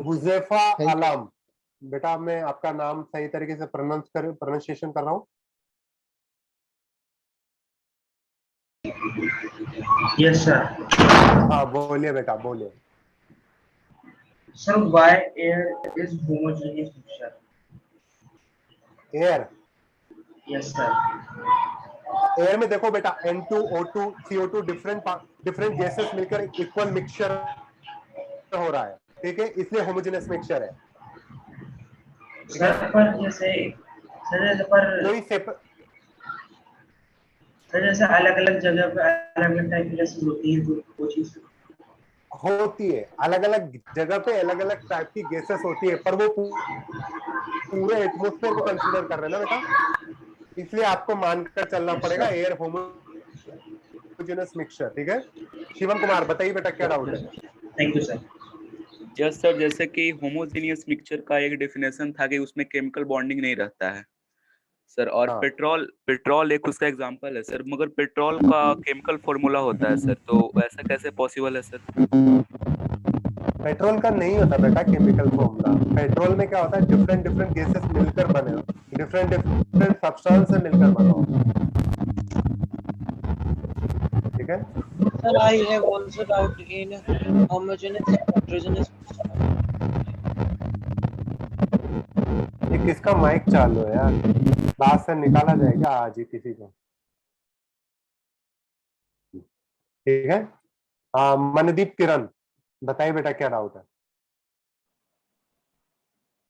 हुजैफा आलम, बेटा मैं आपका नाम सही तरीके से प्रोनाउंसिएशन कर रहा हूँ? Yes sir. हाँ बोलिए बेटा, बोलिए। Sir why air is homogeneous mixture? Air? Yes sir. Air में देखो बेटा N2O2 CO2 डिफरेंट गैसेस मिलकर इक्वल मिक्सचर हो रहा है, ठीक है, इसलिए होमोजेनियस मिक्सचर है। सर पर जैसे जैसे अलग अलग जगह पे अलग अलग टाइप की गैसेस होती है, वो चीज होती है, अलग अलग जगह पे अलग अलग टाइप की गैसेस होती है, पर वो पूरे एटमॉस्फेयर को कंसीडर कर रहे हैं ना बेटा, इसलिए आपको मानकर चलना पड़ेगा एयर होमोजेनियस होमोजेनस मिक्सचर। ठीक है, शिवम कुमार बताइए बेटा क्या डाउट है? Thank you sir. Yes sir, जैसे कि होमोजेनियस मिक्सचर का एक डेफिनेशन था कि उसमें केमिकल बॉन्डिंग नहीं रहता है सर, और हाँ। पेट्रोल एक उसका एग्जांपल है सर, मगर पेट्रोल का केमिकल फॉर्मूला होता है सर, तो ऐसा कैसे पॉसिबल है सर? पेट्रोल का नहीं होता बेटा केमिकल फॉर्मूला। पेट्रोल में क्या होता है, डिफरेंट डिफरेंट गैसेस मिलकर बने हो, डिफरेंट डिफरेंट सब्सटेंस से मिलकर बना हो। ठीक है Sir, I have also doubt in homogeneous and heterogeneous mixture. ये किसका माइक चालू है यार? क्लास से निकाला जाएगा आज ही किसी को। ठीक है, मनदीप किरण बताइए बेटा क्या डाउट है?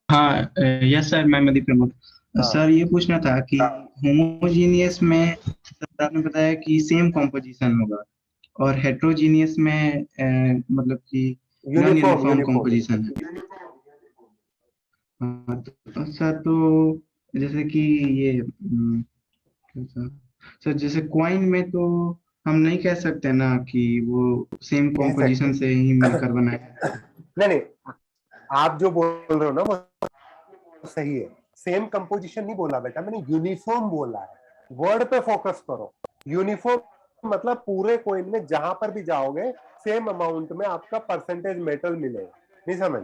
हाँ यस सर, मैं मदीप प्रमोद। हाँ। सर ये पूछना था कि होमोजीनियस में सर आपने बताया कि सेम कॉम्पोजिशन होगा, और हेट्रोजीनियस में मतलब कि नॉन यूनिफॉर्म कॉम्पोजिशन है। हाँ, तो सर तो जैसे कि ये सर जैसे क्वाइन में तो हम नहीं कह सकते ना कि वो सेम कॉम्पोजिशन से ही मिलकर बना है। नहीं, आप जो बोल रहे हो ना वो सही है। सेम कंपोजिशन नहीं बोला बेटा मैंने, यूनिफॉर्म बोला है। वर्ड पे फोकस करो। यूनिफॉर्म मतलब पूरे कॉइन में जहां पर भी जाओगे सेम अमाउंट में आपका परसेंटेज मेटल मिलेगा। नहीं समझ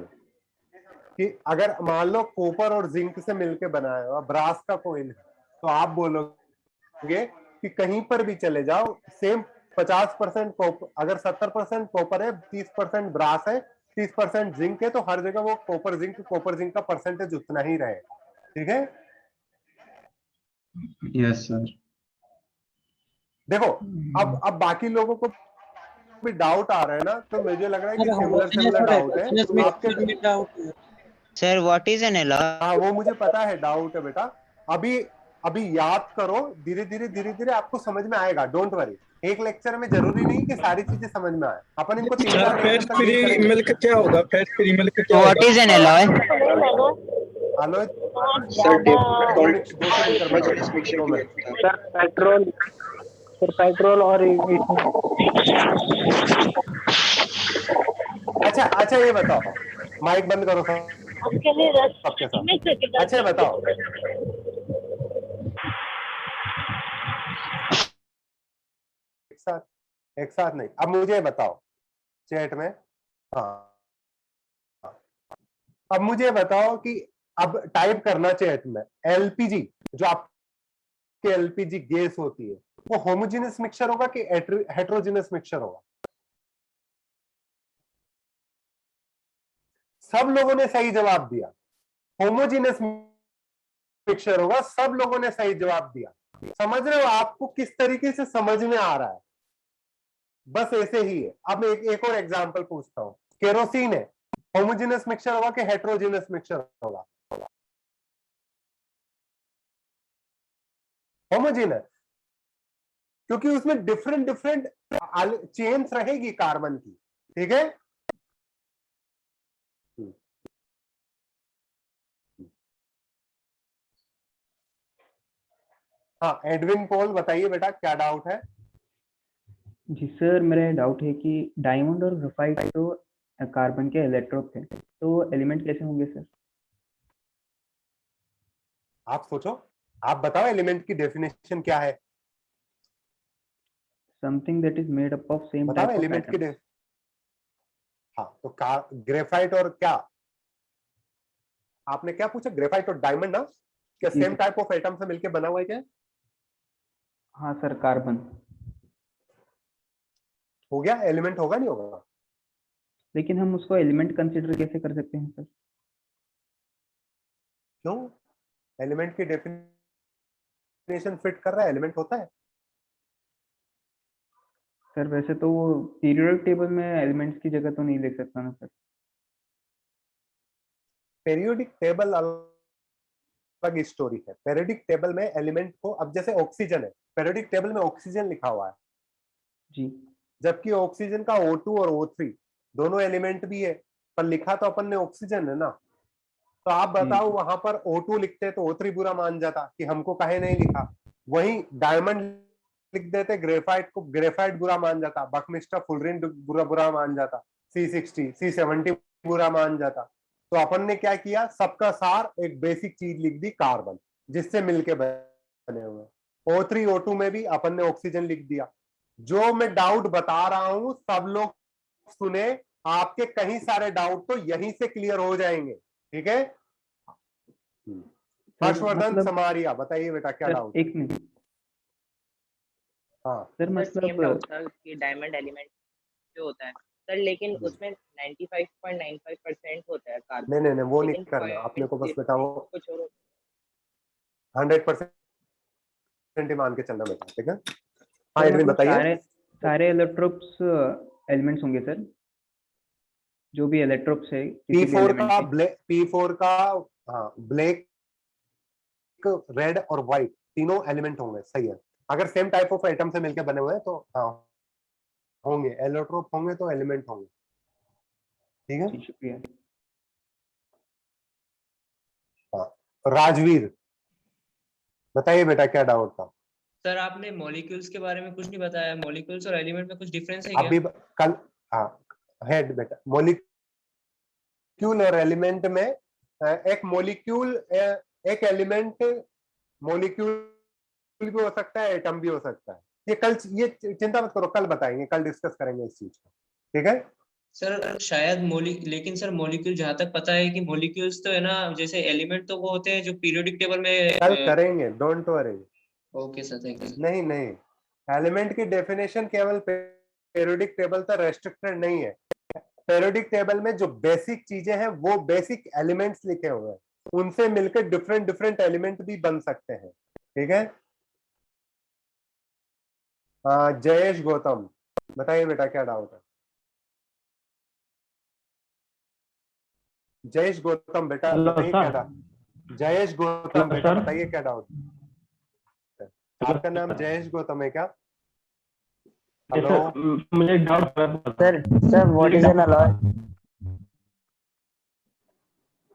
कि अगर मान लो कॉपर और जिंक से मिलके बनाया हुआ ब्रास का कॉइन है, तो आप बोलोगे कि कहीं पर भी चले जाओ सेम 50% कॉपर, अगर 70% कॉपर है, 30% ब्रास है, 30% जिंक है, तो हर जगह वो कॉपर जिंक का परसेंटेज उतना ही रहेगा। ठीक है, यस सर। देखो अब बाकी लोगों को भी डाउट आ रहा है ना, तो मुझे लग रहा है कि Sir, सिमिलर डाउट है homogeneous mixture में doubt है। Sir, what is an alloy? हाँ वो मुझे पता है डाउट है बेटा। अभी याद करो, धीरे धीरे आपको समझ में आएगा। डोंट वरी, एक लेक्चर में जरूरी नहीं कि सारी चीजें समझ में आए। अपन इनको 3-4 लेक्चर तक डील करेंगे। मिल्क क्या होगा? फैट फ्री मिल्क क्या What is an alloy? आलोय सर दो से लेकर बताओ। 2 मिनट। सर पेट्रोल और अच्छा ये बताओ, माइक बंद करो सबके साथ। अच्छा बताओ, एक साथ नहीं, अब मुझे बताओ चैट में। हाँ, अब मुझे बताओ कि अब टाइप करना चैट में एलपीजी, जो आपके एलपीजी गैस होती है, वो होमोजेनियस मिक्सचर होगा कि हेट्रोजेनियस मिक्सचर होगा? सब लोगों ने सही जवाब दिया, होमोजेनियस मिक्सचर होगा। सब लोगों ने सही जवाब दिया। समझ रहे हो आपको किस तरीके से समझ में आ रहा है? बस ऐसे ही है। अब एक और एग्जांपल पूछता हूं, केरोसिन है, होमोजेनियस मिक्सचर होगा कि हेट्रोजेनियस मिक्सचर होगा? होमोजेनियस, क्योंकि उसमें डिफरेंट चेन्स रहेगी कार्बन की। ठीक है, हाँ एडविन पॉल बताइए बेटा क्या डाउट है? जी सर, मेरा डाउट है कि डायमंड और ग्रेफाइट तो कार्बन के इलेक्ट्रोड थे, तो एलिमेंट कैसे होंगे सर? आप सोचो, आप बताओ एलिमेंट की डेफिनेशन क्या है? Something that is made up of same बताओ टाइप ऑफ एलिमेंट की एटम्स। हाँ तो ग्रेफाइट और क्या आपने क्या पूछा? ग्रेफाइट और डायमंड ना, क्या जी same sir. Type of atom से मिलकर बना हुआ है क्या? हाँ सर, कार्बन। हो गया एलिमेंट, होगा नहीं होगा? लेकिन हम उसको एलिमेंट कंसीडर कैसे कर सकते हैं सर? क्यों? एलिमेंट की डेफिनेशन फिट कर रहा है, एलिमेंट होता है। सर वैसे तो वो पीरियोडिक टेबल में एलिमेंट्स की जगह तो नहीं ले सकता ना सर? पीरियोडिक टेबल अलग स्टोरी है। पीरियोडिक टेबल में एलिमेंट को, अब जैसे ऑक्सीजन है, पीरियोडिक टेबल में ऑक्सीजन लिखा हुआ है जी, जबकि ऑक्सीजन का O2 और O3 दोनों एलिमेंट भी है, पर लिखा तो अपन ने ऑक्सीजन है ना। तो आप बताओ वहां पर O2 लिखते तो O3 बुरा मान जाता कि हमको काहे नहीं लिखा। वही डायमंड लिख देते ग्रेफाइट को, ग्रेफाइट बुरा मान जाता, बकमिस्टर फुलरिन बुरा मान जाता, C60 C70 बुरा मान जाता। तो अपन ने क्या किया, सबका सार एक बेसिक चीज लिख दी, कार्बन, जिससे मिलके बने हुए। O3 O2 में भी अपन ने ऑक्सीजन लिख दिया। जो मैं डाउट बता रहा हूं सब लोग सुने, आपके कहीं सारे डाउट तो यहीं से क्लियर हो जाएंगे, ठीक है। हर्षवर्धन मतलब समारिया, बताइए बेटा क्या डाउट। एक मिनट। हाँ सर सेम मतलब डाउट था कि डायमंड एलिमेंट जो होता है सर, लेकिन उसमें 95.95% होता है कार्बन। नहीं वो नहीं लेकिन करना अपने को, बस बेटा वो कुछ और 100% ही मान के चलना बेटा, ठीक है। हाँ सर एडविन मतलब बताइए। सारे एलेक्ट्रोप्स एलिमेंट्स होंगे सर, जो भी एलेक्ट्रोप्स है किसी भी P4 एलिमेंट का के। P4 का हाँ ब्लैक, रेड और व्हाइट तीनों एलिमेंट होंगे, सही है। अगर सेम टाइप ऑफ एटम से मिलकर बने हुए हैं तो हाँ होंगे, एलोट्रोप होंगे तो एलिमेंट होंगे, ठीक है। शुक्रिया। हाँ राजवीर बताइए बेटा क्या डाउट था। सर आपने मॉलिक्यूल्स के बारे में कुछ नहीं बताया, मॉलिक्यूल्स और एलिमेंट में कुछ डिफरेंस है क्या? अभी कल हाँ हेड बेटा, मॉलिक्यूल और एलिमेंट में एक मॉलिक्यूल एक एलिमेंट मॉलिक्यूल भी हो सकता है, एटम भी हो सकता है। ये कल, ये चिंता मत करो, कल बताएंगे, कल डिस्कस करेंगे इस चीज को, ठीक है। सर शायद लेकिन सर मॉलिक्यूल जहां तक पता है कि मॉलिक्यूल्स तो है ना, जैसे एलिमेंट तो वो होते हैं जो पीरियोडिक टेबल में। कल करेंगे, don't worry. Okay sir, thank you. नहीं एलिमेंट की डेफिनेशन केवल पीरियोडिक टेबल तक रेस्ट्रिक्टेड नहीं है। पीरियोडिक टेबल में जो बेसिक चीजें हैं वो बेसिक एलिमेंट्स लिखे हुए हैं, उनसे मिलकर डिफरेंट एलिमेंट भी बन सकते हैं, ठीक है। जयेश गौतम बताइए बेटा क्या डाउट है। जयेश गौतम बेटा बताइए क्या डाउट। जयेश गौतम बेटा बताइए क्या डाउट। आपका नाम जयेश गौतम है क्या? हेलो मुझे doubt sir what is an alloy?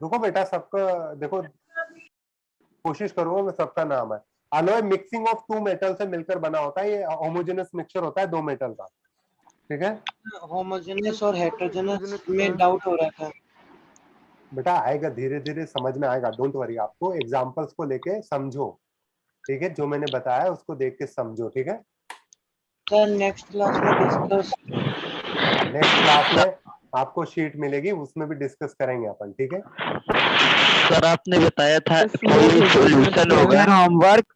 रुको बेटा, सबका देखो, कोशिश करूंगा मैं सबका नाम है। Alloy mixing of two metal से मिलकर बना होता है, ये होमोजेनस मिक्सचर होता है दो मेटल का, ठीक है। होमोजेनस और हेटेरोजेनस में डाउट हो रहा था बेटा आएगा, धीरे धीरे समझ में आएगा, डोंट वरी। आपको एग्जांपल्स को लेके समझो, ठीक है, जो मैंने बताया उसको देख के समझो, ठीक है। सर नेक्स्ट क्लास में डिस्कस, नेक्स्ट क्लास में आपको शीट मिलेगी, उसमें भी डिस्कस करेंगे अपन, ठीक है। सर आपने बताया था कोई सॉल्यूशन होगा होमवर्क।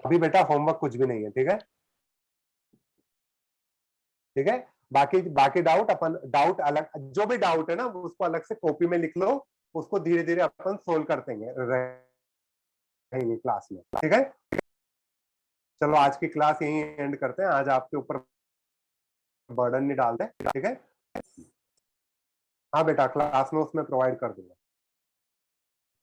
अभी बेटा होमवर्क कुछ भी नहीं है, ठीक है, ठीक है। बाकी डाउट अपन, डाउट अलग, जो भी डाउट है ना उसको अलग से कॉपी में लिख लो, उसको धीरे धीरे अपन सोल्व करते रहेंगे क्लास में, ठीक है। चलो आज की क्लास यहीं एंड करते हैं, आज आपके ऊपर बर्डन नहीं डालते, ठीक है। हाँ बेटा क्लास में उसमें प्रोवाइड कर दूंगा।